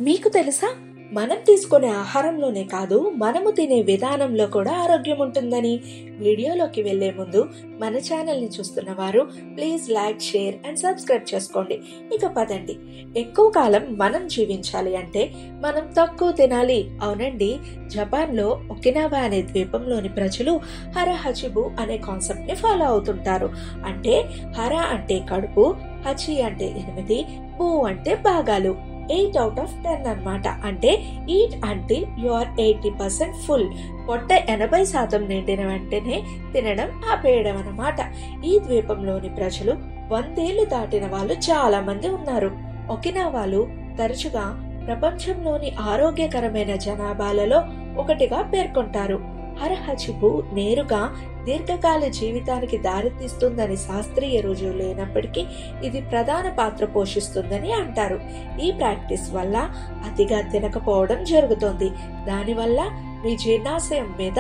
మీకు తెలుసా, మనం తీసుకునే ఆహారంలోనే కాదు, మనము తినే విధానంలో కూడా ఆరోగ్యం ఉంటుందని. వీడియోలోకి వెళ్లే ముందు మన ఛానల్ని చూస్తున్న వారు please like, share and subscribe చేసుకోండి. ఇక పదండి. ఎక్కువ కాలం మనం జీవించాలి అంటే మనం తక్కువ తినాలి. అవునండి, జపాన్లో ఒకినావా అనే ద్వీపంలోని ప్రజలు హర హచిబు అనే కాన్సెప్ట్ ని ఫాలో అవుతుంటారు. అంటే హర అంటే కడుపు, హచి అంటే 8, బు అంటే భాగాలు. 8/10 అన్నమాట. అంటే ఈట్ అంటే యు ఆర్ 80% ఫుల్. పొట్ట 80% నిండిన వెంటనే తినడం ఆపేయడం అన్నమాట. ఈ ద్వీపంలోని ప్రజలు 100 ఏళ్లు దాటిన వాళ్ళు చాలా మంది ఉన్నారు. ఒకినావాలు తరచుగా ప్రపంచంలోని ఆరోగ్యకరమైన జనాభాలలో ఒకటిగా పేర్కొంటారు. హరహచిబు నేరుగా దీర్ఘకాల జీవితానికి దారితీస్తుందని శాస్త్రీయ రుజువు లేనప్పటికీ ఇది ప్రధాన పాత్ర పోషిస్తుందని అంటారు. ఈ ప్రాక్టీస్ వల్ల అతిగా తినకపోవడం జరుగుతుంది. దానివల్ల మీ జీర్ణాశయం మీద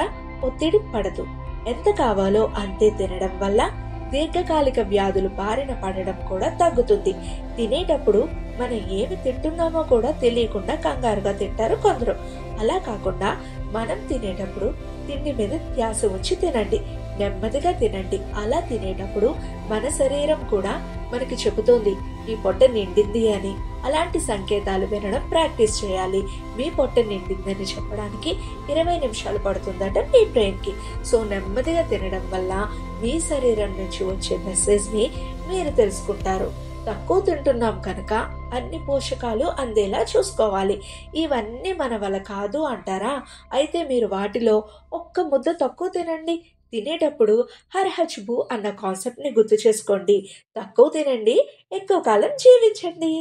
ఒత్తిడి పడదు. ఎంత కావాలో అంతే తినడం వల్ల దీర్ఘకాలిక వ్యాధులు బారిన పడడం కూడా తగ్గుతుంది. తినేటప్పుడు మనం ఏమి తింటున్నామో కూడా తెలియకుండా కంగారుగా తింటారు కొందరు. అలా కాకుండా మనం తినేటప్పుడు తిండి మీద ధ్యాస ఉంచి తినండి. నెమ్మదిగా తినండి. అలా తినేటప్పుడు మన శరీరం కూడా మనకి చెబుతోంది ఈ పొట్ట నిండింది అని. అలాంటి సంకేతాలు వినడం ప్రాక్టీస్ చేయాలి. మీ పొట్ట నిండిందని చెప్పడానికి 20 నిమిషాలు పడుతుందట మీ బ్రెయిన్ కి. సో నెమ్మదిగా తినడం వల్ల మీ శరీరం నుంచి వచ్చే మెసేజ్ ని మీరు తెలుసుకుంటారు. తక్కువ తింటున్నాం కనుక అన్ని పోషకాలు అందేలా చూసుకోవాలి. ఇవన్నీ మన వల్ల కాదు అంటారా? అయితే మీరు వాటిలో ఒక్క ముద్ద తక్కువ తినండి. తినేటప్పుడు హరహచ్బు అన్న కాన్సెప్ట్ ని గుర్తు చేసుకోండి. తక్కువ తినండి, ఎక్కువ కాలం జీవించండి.